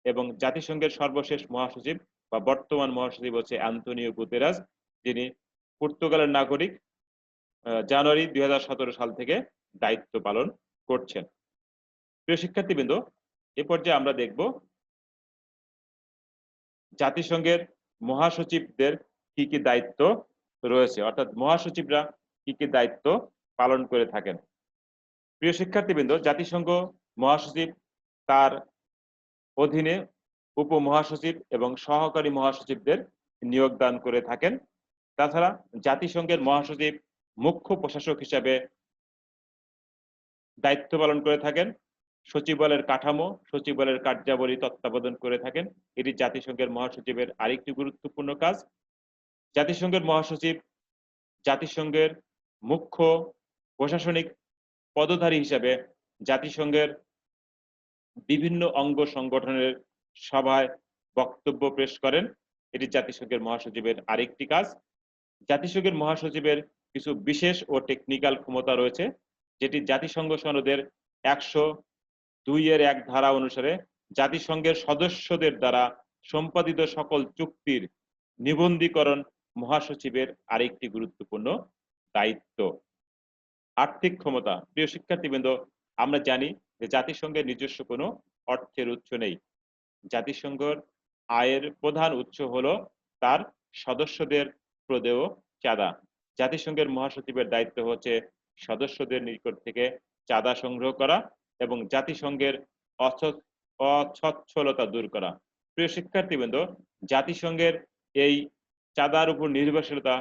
এবং জাতিসংঘের সর্বশেষ মহাসচিব বা বর্তমান মহাসচিব হচ্ছে অ্যান্তোনিও গুতেরাস, যিনি পর্তুগালের নাগরিক। জানুয়ারি 2017 সাল থেকে দায়িত্ব পালন করছেন। প্রিয় শিক্ষার্থীবৃন্দ, এ পর্যায়ে আমরা দেখব জাতিসংঘের মহাসচিবদের কি কি দায়িত্ব রয়েছে, অর্থাৎ মহাসচিবরা কি কি দায়িত্ব পালন করে থাকেন। প্রিয় শিক্ষার্থীবৃন্দ, জাতিসংঘ মহাসচিব তার অধীনে উপমহাসচিব এবং সহকারী মহাসচিবদের নিয়োগ দান করে থাকেন। তাছাড়া জাতিসংঘের মহাসচিব মুখ্য প্রশাসক হিসাবে দায়িত্ব পালন করে থাকেন। সচিবালয়ের কাঠামো, সচিবালয়ের কার্যাবলী তত্ত্বাবধান করে থাকেন। এটি জাতিসংঘের মহাসচিবের আরেকটি গুরুত্বপূর্ণ কাজ। জাতিসংঘের মহাসচিব জাতিসংঘের মুখ্য প্রশাসনিক পদধারী হিসাবে জাতিসংঘের বিভিন্ন অঙ্গ সংগঠনের সভায় বক্তব্য পেশ করেন। এটি জাতিসংঘের মহাসচিবের আরেকটি কাজ। জাতিসংঘের মহাসচিবের কিছু বিশেষ ও টেকনিক্যাল ক্ষমতা রয়েছে, যেটি জাতিসংঘ সনদের 102 ধারা অনুসারে জাতিসংঘের সদস্যদের দ্বারা সম্পাদিত সকল চুক্তির নিবন্ধীকরণ মহাসচিবের আরেকটি গুরুত্বপূর্ণ দায়িত্ব। আর্থিক ক্ষমতা। প্রিয় শিক্ষার্থীবৃন্দ, আমরা জানি যে জাতিসংঘের নিজস্ব কোনো অর্থের উৎস নেই। জাতিসংঘের আয়ের প্রধান উৎস হলো তার সদস্যদের প্রদেয় চাঁদা। জাতিসংঘের মহাসচিবের দায়িত্ব হচ্ছে সদস্যদের নিকট থেকে চাঁদা সংগ্রহ করা এবং জাতিসংঘের অসচ্ছলতা দূর করা। প্রিয় শিক্ষার্থীবৃন্দ, জাতিসংঘের এই চাঁদার উপর নির্ভরশীলতা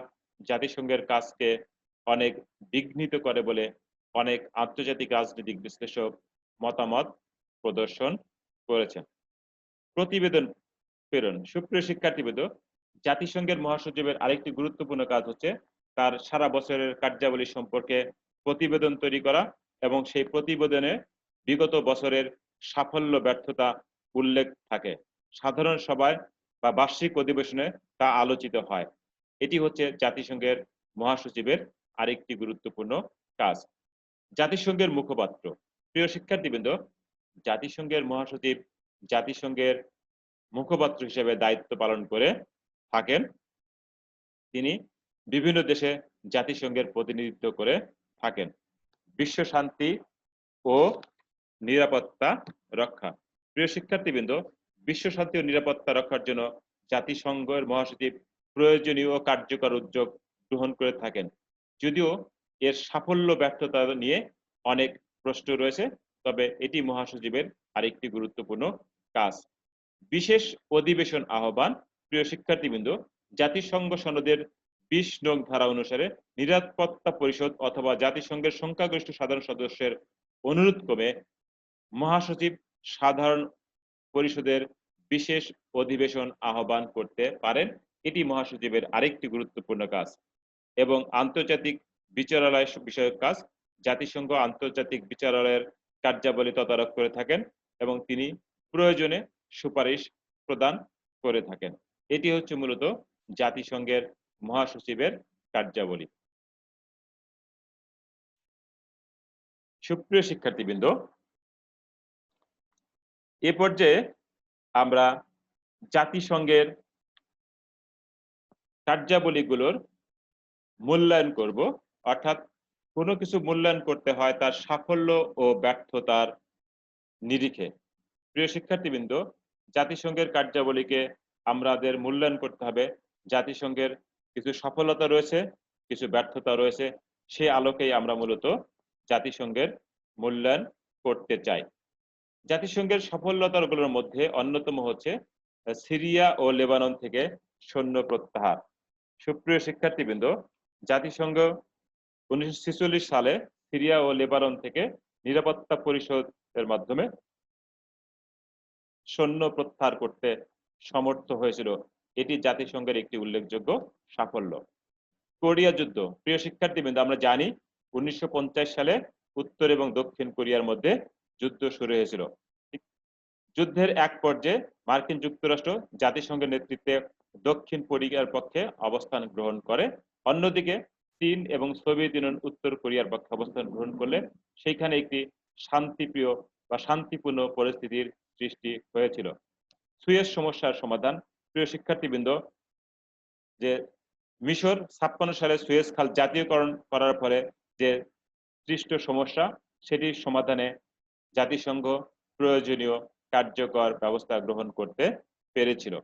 জাতিসংঘের কাজকে অনেক বিঘ্নিত করে বলে অনেক আন্তর্জাতিক রাজনৈতিক বিশ্লেষক মতামত প্রদর্শন করেছেন। প্রতিবেদন প্রেরণ। সুপ্রিয় শিক্ষার্থীবৃন্দ, জাতিসংঘের মহাসচিবের আরেকটি গুরুত্বপূর্ণ কাজ হচ্ছে তার সারা বছরের কার্যাবলী সম্পর্কে প্রতিবেদন তৈরি করা এবং সেই প্রতিবেদনে বিগত বছরের সাফল্য ব্যর্থতা উল্লেখ থাকে। সাধারণ সভায় বা বার্ষিক অধিবেশনে তা আলোচিত হয়। এটি হচ্ছে জাতিসংঘের মহাসচিবের আরেকটি গুরুত্বপূর্ণ কাজ। জাতিসংঘের মুখপাত্র। প্রিয় শিক্ষার্থীবৃন্দ, জাতিসংঘের মহাসচিব জাতিসংঘের মুখপাত্র হিসেবে দায়িত্ব পালন করে থাকেন। তিনি বিভিন্ন দেশে জাতিসংঘের প্রতিনিধিত্ব করে থাকেন। বিশ্ব শান্তি ও নিরাপত্তা রক্ষা। প্রিয় শিক্ষার্থীবৃন্দ, বিশ্ব শান্তি ও নিরাপত্তা রক্ষার জন্য জাতিসংঘের মহাসচিব প্রয়োজনীয় ও কার্যকর উদ্যোগ গ্রহণ করে থাকেন। যদিও এর সাফল্য ব্যর্থতা নিয়ে অনেক প্রশ্ন রয়েছে, তবে এটি মহাসচিবের আরেকটি গুরুত্বপূর্ণ কাজ। বিশেষ অধিবেশন আহ্বান। প্রিয় শিক্ষার্থীবৃন্দ, জাতিসংঘ সনদের 20 নং ধারা অনুসারে নিরাপত্তা পরিষদ অথবা জাতিসংঘের সংখ্যাগরিষ্ঠ সাধারণ সদস্যের অনুরোধ ক্রমে মহাসচিব সাধারণ পরিষদের বিশেষ অধিবেশন আহ্বান করতে পারেন। এটি মহাসচিবের আরেকটি গুরুত্বপূর্ণ কাজ। এবং আন্তর্জাতিক বিচারালয় বিষয়ক কাজ। জাতিসংঘ আন্তর্জাতিক বিচারালয়ের কার্যাবলী তদারক করে থাকেন এবং তিনি প্রয়োজনে সুপারিশ প্রদান করে থাকেন। এটি হচ্ছে মূলত জাতিসংঘের মহাসচিবের কার্যাবলী। সুপ্রিয় শিক্ষার্থীবৃন্দ, এ পর্যায়ে আমরা জাতিসংঘের কার্যাবলীগুলোর মূল্যায়ন করব। অর্থাৎ কোনো কিছু মূল্যায়ন করতে হয় তার সাফল্য ও ব্যর্থতার নিরিখে। প্রিয় শিক্ষার্থীবৃন্দ, জাতিসংঘের কার্যাবলীকে আমাদের মূল্যায়ন করতে হবে। জাতিসংঘের কিছু সফলতা রয়েছে, কিছু ব্যর্থতা রয়েছে, সে আলোকেই আমরা মূলত জাতিসংঘের মূল্যায়ন করতে চাই। জাতিসংঘের সফলতাগুলোর মধ্যে অন্যতম হচ্ছে সিরিয়া ও লেবানন থেকে সৈন্য প্রত্যাহার। সুপ্রিয় শিক্ষার্থীবৃন্দ, জাতিসংঘ 1946 সালে সিরিয়া ও লেবানন থেকে নিরাপত্তা পরিষদের মাধ্যমে সৈন্য প্রত্যাহার করতে সমর্থ হয়েছিল। এটি জাতিসংঘের একটি উল্লেখযোগ্য সাফল্য। কোরিয়া যুদ্ধ। প্রিয় শিক্ষার্থীবৃন্দ, আমরা জানি 1950 সালে উত্তর এবং দক্ষিণ কোরিয়ার মধ্যে যুদ্ধ শুরু হয়েছিল। যুদ্ধের এক পর্যায়ে মার্কিন যুক্তরাষ্ট্র জাতিসংঘের নেতৃত্বে দক্ষিণ কোরিয়ার পক্ষে অবস্থান গ্রহণ করে। অন্যদিকে চীন এবং সোভিয়েত ইউনিয়ন উত্তর কোরিয়ার পক্ষে অবস্থান গ্রহণ করলে সেইখানে একটি শান্তিপ্রিয় বা শান্তিপূর্ণ পরিস্থিতির সৃষ্টি হয়েছিল। সুয়েজ সমস্যার সমাধান। প্রিয় শিক্ষার্থীবৃন্দ, যে মিশর 56 সালে সুয়েজ খাল জাতীয়করণ করার ফলে যে সৃষ্ট সমস্যা, সেটির সমাধানে জাতিসংঘ প্রয়োজনীয় কার্যকর ব্যবস্থা গ্রহণ করতে পেরেছিল।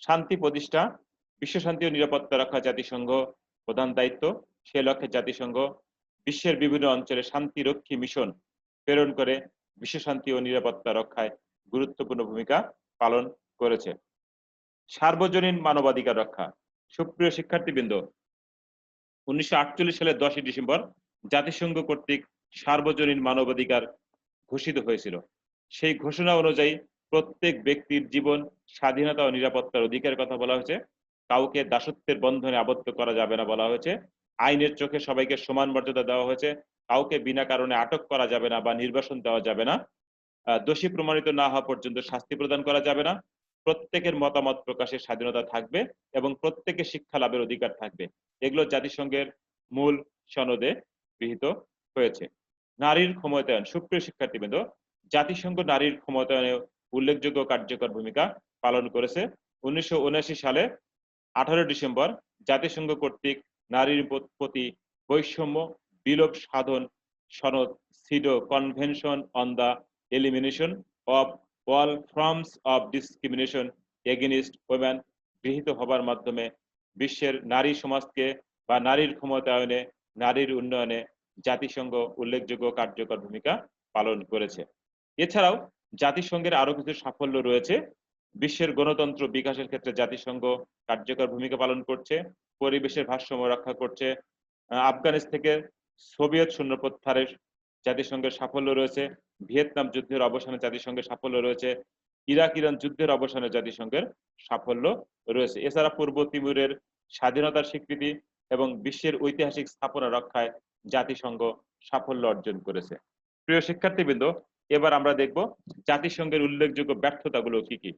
শান্তি প্রতিষ্ঠা। বিশ্ব শান্তি ও নিরাপত্তা রক্ষা জাতিসংঘ প্রধান দায়িত্ব। সে লক্ষ্যে জাতিসংঘ বিশ্বের বিভিন্ন অঞ্চলে শান্তিরক্ষী মিশন প্রেরণ করে বিশ্ব শান্তি ও নিরাপত্তা রক্ষায় গুরুত্বপূর্ণ ভূমিকা পালন করেছে। সার্বজনীন মানবাধিকার রক্ষা। সুপ্রিয় শিক্ষার্থীবৃন্দ, 1948 সালের 10 ডিসেম্বর জাতিসংঘ কর্তৃক সার্বজনীন মানবাধিকার ঘোষিত হয়েছিল। সেই ঘোষণা অনুযায়ী প্রত্যেক ব্যক্তির জীবন, স্বাধীনতা ও নিরাপত্তার অধিকারের কথা বলা হয়েছে। কাউকে দাসত্বের বন্ধনে আবদ্ধ করা যাবে না বলা হয়েছে। আইনের চোখে সবাইকে সমান মর্যাদা দেওয়া হয়েছে। কাউকে বিনা কারণে আটক করা যাবে না বা নির্বাসন দেওয়া যাবে না। দোষী প্রমাণিত না হওয়া পর্যন্ত শাস্তি প্রদান করা যাবে না। প্রত্যেকের মতামত প্রকাশের স্বাধীনতা থাকবে এবং প্রত্যেকের শিক্ষা লাভের অধিকার থাকবে। এগুলো জাতিসংঘের মূল সনদে গৃহীত হয়েছে। নারীর ক্ষমতায়ন। সুপ্রিয় শিক্ষার্থীবৃন্দ, জাতিসংঘ নারীর ক্ষমতায়নে উল্লেখযোগ্য কার্যকর ভূমিকা পালন করেছে। 1979 সালে 18 ডিসেম্বর জাতিসংঘ কর্তৃক নারীর প্রতি বৈষম্য বিলোপ সাধন সনদ CEDAW Convention on the Elimination of All Forms of Discrimination Against Women গৃহীত হবার মাধ্যমে বিশ্বের নারী সমাজকে বা নারীর ক্ষমতায়নে, নারীর উন্নয়নে জাতিসংঘ উল্লেখযোগ্য কার্যকর ভূমিকা পালন করেছে। এছাড়াও জাতিসংঘের আরো কিছু সাফল্য রয়েছে। বিশ্বের গণতন্ত্র বিকাশের ক্ষেত্রে জাতিসংঘ কার্যকর ভূমিকা পালন করছে। পরিবেশের ভারসাম্য রক্ষা করছে। আফগানিস্তান থেকে সোভিয়েত সৈন্য প্রত্যাহারের জাতিসংঘের সাফল্য রয়েছে। ভিয়েতনাম যুদ্ধের অবসানে জাতিসংঘের সাফল্য রয়েছে। ইরাক ইরান যুদ্ধের অবসানে জাতিসংঘের সাফল্য রয়েছে। এছাড়া পূর্ব তিমুরের স্বাধীনতার স্বীকৃতি এবং বিশ্বের ঐতিহাসিক স্থাপনা রক্ষায় জাতিসংঘ সাফল্য অর্জন করেছে। প্রিয় শিক্ষার্থীবৃন্দ, এবার আমরা দেখব জাতিসংঘের উল্লেখযোগ্য ব্যর্থতাগুলো কি কি।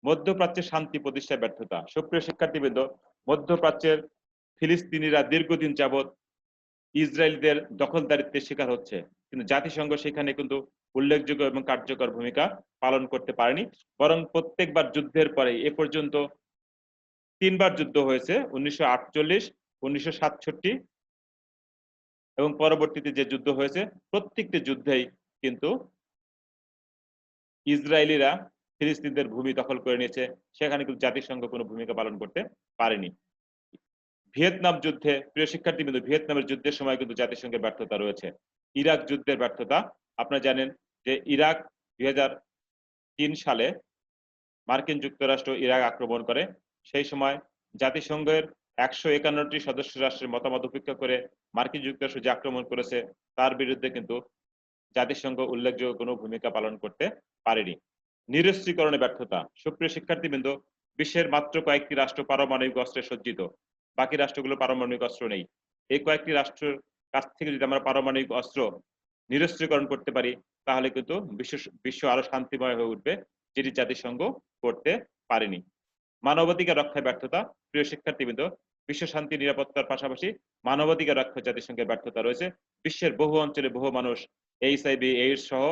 মধ্যপ্রাচ্যের শান্তি প্রতিষ্ঠায় ব্যর্থতা। সুপ্রিয় শিক্ষার্থীবৃন্দ, মধ্যপ্রাচ্যের ফিলিস্তিনিরা দীর্ঘদিন যাবৎ ইসরায়েলদের দখলদারিত্বের শিকার হচ্ছে, কিন্তু জাতিসংঘ সেখানে কিন্তু উল্লেখযোগ্য এবং কার্যকর ভূমিকা পালন করতে পারেনি। বরং প্রত্যেকবার যুদ্ধের পরে এ পর্যন্ত 3 বার যুদ্ধ হয়েছে, 1948, 1967 এবং পরবর্তীতে যে যুদ্ধ হয়েছে, প্রত্যেকটি যুদ্ধেই কিন্তু ইসরায়েলিরা ফিলিস্তিনদের ভূমি দখল করে নিয়েছে, সেখানে কিন্তু জাতিসংঘ কোনো ভূমিকা পালন করতে পারেনি। ভিয়েতনাম যুদ্ধে, প্রিয় শিক্ষার্থীবৃন্দ, ভিয়েতনামের যুদ্ধের সময় কিন্তু জাতিসংঘের ব্যর্থতা রয়েছে। ইরাক যুদ্ধের ব্যর্থতা, আপনারা জানেন যে ইরাক ২০০৩ সালে মার্কিন যুক্তরাষ্ট্র ইরাক আক্রমণ করে। সেই সময় জাতিসংঘের ১৫১টি সদস্য রাষ্ট্রের মতামত উপেক্ষা করে মার্কিন যুক্তরাষ্ট্র যে আক্রমণ করেছে তার বিরুদ্ধে কিন্তু জাতিসংঘ উল্লেখযোগ্য কোনো ভূমিকা পালন করতে পারেনি। নিরস্ত্রীকরণে ব্যর্থতা, সুপ্রিয় শিক্ষার্থীবৃন্দ, বিশ্বের মাত্র কয়েকটি রাষ্ট্র পারমাণবিক অস্ত্রে সজ্জিত, বাকি রাষ্ট্রগুলো পারমাণবিক অস্ত্র নেই। এই কয়েকটি রাষ্ট্রের কাছ থেকে যদি আমরা পারমাণবিক অস্ত্র নিরস্ত্রীকরণ করতে পারি তাহলে কিন্তু বিশ্ব আরো শান্তিময় হয়ে উঠবে, যেটি জাতিসংঘ করতে পারেনি। মানবাধিকার রক্ষায় ব্যর্থতা, প্রিয় শিক্ষার্থীবৃন্দ, বিশ্ব শান্তি নিরাপত্তার পাশাপাশি মানবাধিকার রক্ষায় জাতিসংঘের ব্যর্থতা রয়েছে। বিশ্বের বহু অঞ্চলে বহু মানুষ HIV, এইডস সহ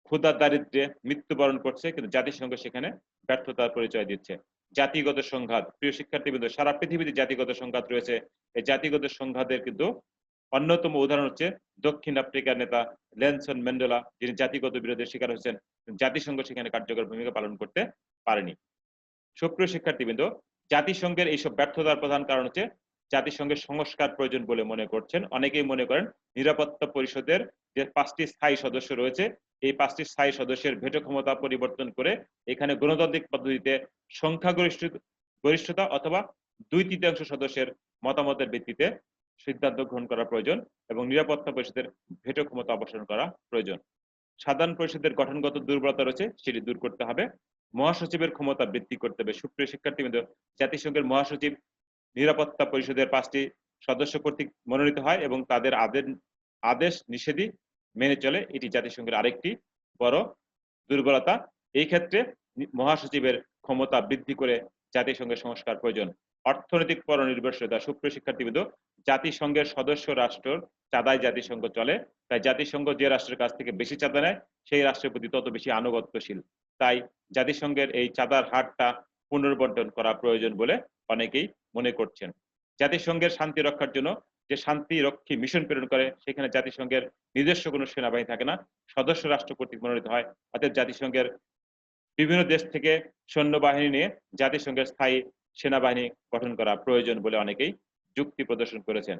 ক্ষুধা দারিদ্র্যে মৃত্যুবরণ করছে, কিন্তু জাতিসংঘ সেখানে ব্যর্থতার পরিচয় দিচ্ছে। জাতিগত সংঘাত, প্রিয় শিক্ষার্থীবৃন্দ, সারা পৃথিবীতে জাতিগত সংঘাত রয়েছে। এই জাতিগত সংঘাতের কিন্তু অন্যতম উদাহরণ হচ্ছে দক্ষিণ আফ্রিকার নেতা নেলসন ম্যান্ডেলা, যিনি জাতিগত বিরোধের শিকার হয়েছেন, জাতিসংঘ সেখানে কার্যকর ভূমিকা পালন করতে পারেনি। সুপ্রিয় শিক্ষার্থীবৃন্দ, জাতিসংঘের এইসব ব্যর্থতার প্রধান কারণ হচ্ছে জাতিসংঘের সংস্কার প্রয়োজন বলে মনে করছেন। অনেকেই মনে করেন নিরাপত্তা পরিষদের যে 5টি স্থায়ী সদস্য রয়েছে, এই 5টি স্থায়ী সদস্যের ভেটো ক্ষমতা পরিবর্তন করে এখানে গণতান্ত্রিক পদ্ধতিতে সংখ্যাগরিষ্ঠতা অথবা 2/3 সদস্যের মতামতের ভিত্তিতে সিদ্ধান্ত গ্রহণ করা প্রয়োজন এবং নিরাপত্তা পরিষদের ভেটো ক্ষমতা অপসারণ করা প্রয়োজন। সাধারণ পরিষদের গঠনগত দুর্বলতা রয়েছে, সেটি দূর করতে হবে। মহাসচিবের ক্ষমতা বৃদ্ধি করতে হবে। সুপ্রিয় শিক্ষার্থীবৃন্দ, জাতিসংঘের মহাসচিব নিরাপত্তা পরিষদের 5টি সদস্য কর্তৃক মনোনীত হয় এবং তাদের আদেশ নিষেধই মেনে চলে। এটি জাতিসংঘের আরেকটি বড় দুর্বলতা। এই ক্ষেত্রে মহাসচিবের ক্ষমতা বৃদ্ধি করে জাতিসংঘের সংস্কার প্রয়োজন। অর্থনৈতিক পরনির্ভরশীলতা, সুপ্রিয় শিক্ষার্থীবৃন্দ, জাতিসংঘের সদস্য রাষ্ট্র চাঁদায় জাতিসংঘ চলে। তাই জাতিসংঘ যে রাষ্ট্রের কাছ থেকে বেশি চাঁদা নেয় সেই রাষ্ট্রের প্রতি তত বেশি আনুগত্যশীল। তাই জাতিসংঘের এই চাঁদার হারটা পুনর্বন্টন করা প্রয়োজন বলে অনেকেই মনে করছেন। জাতিসংঘের শান্তি রক্ষার জন্য যে শান্তি রক্ষী মিশন প্রেরণ করে সেখানে জাতিসংঘের নিজস্ব কোনো সেনাবাহিনী থাকে না, সদস্য রাষ্ট্র কর্তৃক মনোনীত হয়। অর্থাৎ জাতিসংঘের বিভিন্ন দেশ থেকে সৈন্যবাহিনী নিয়ে জাতিসংঘের স্থায়ী সেনাবাহিনী গঠন করা প্রয়োজন বলে অনেকেই যুক্তি প্রদর্শন করেছেন।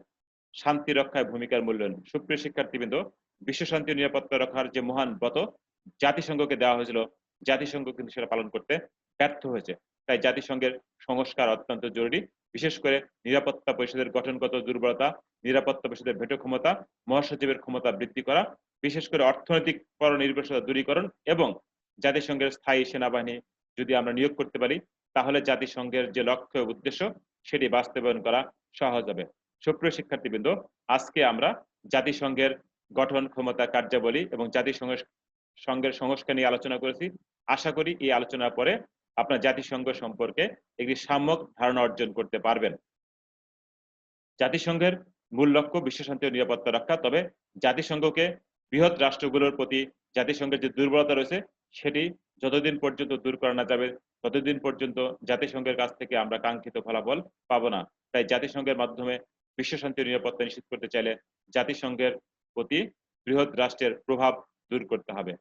শান্তি রক্ষায় ভূমিকার মূল্যায়ন, সুপ্রিয় শিক্ষার্থীবৃন্দ, বিশ্ব শান্তি নিরাপত্তা রক্ষার যে মহান ব্রত জাতিসংঘকে দেওয়া হয়েছিল, জাতিসংঘ কিন্তু সেটা পালন করতে ব্যর্থ হয়েছে। তাই জাতিসংঘের সংস্কার অত্যন্ত জরুরি। বিশেষ করে নিরাপত্তা পরিষদের গঠনগত দুর্বলতা, নিরাপত্তা পরিষদের ভেটো ক্ষমতা, মহাসচিবের ক্ষমতা বৃদ্ধি করা, বিশেষ করে অর্থনৈতিক পরনির্ভরশীলতা দূরীকরণ এবং জাতিসংঘের স্থায়ী সেনাবাহিনী যদি আমরা নিয়োগ করতে পারি তাহলে জাতিসংঘের যে লক্ষ্য উদ্দেশ্য সেটি বাস্তবায়ন করা সহজ হবে। সুপ্রিয় শিক্ষার্থীবৃন্দ, আজকে আমরা জাতিসংঘের গঠন, ক্ষমতা, কার্যাবলী এবং জাতিসংঘের সংস্কার নিয়ে আলোচনা করেছি। আশা করি এই আলোচনার পরে আপনার জাতিসংঘ সম্পর্কে একটি সম্যক ধারণা অর্জন করতে পারবেন। জাতিসংঘের মূল লক্ষ্য বিশ্ব শান্তি ও নিরাপত্তা রক্ষা। তবে জাতিসংঘকে বৃহৎ রাষ্ট্রগুলোর প্রতি জাতিসংঘের যে দুর্বলতা রয়েছে সেটি যতদিন পর্যন্ত দূর করা না যাবে ততদিন পর্যন্ত জাতিসংঘের কাছ থেকে আমরা কাঙ্ক্ষিত ফলাফল পাবো না। তাই জাতিসংঘের মাধ্যমে বিশ্ব শান্তি ও নিরাপত্তা নিশ্চিত করতে চাইলে জাতিসংঘের প্রতি বৃহৎ রাষ্ট্রের প্রভাব দূর করতে হবে।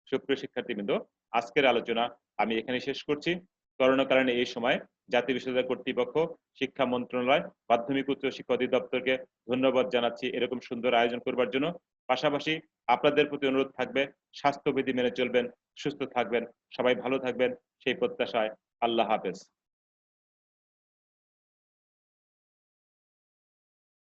সুপ্রিয় শিক্ষার্থীবৃন্দ, আজকের আলোচনা আমি এখানে শেষ করছি। করোনার কারণে এই সময় জাতীয় বিশ্ববিদ্যালয় কর্তৃপক্ষ, শিক্ষা মন্ত্রণালয়, মাধ্যমিক উচ্চ শিক্ষা অধিদপ্তরকে ধন্যবাদ জানাচ্ছি এরকম সুন্দর আয়োজন করবার জন্য। পাশাপাশি আপনাদের প্রতি অনুরোধ থাকবে স্বাস্থ্যবিধি মেনে চলবেন, সুস্থ থাকবেন, সবাই ভালো থাকবেন সেই প্রত্যাশায় আল্লাহ হাফেজ।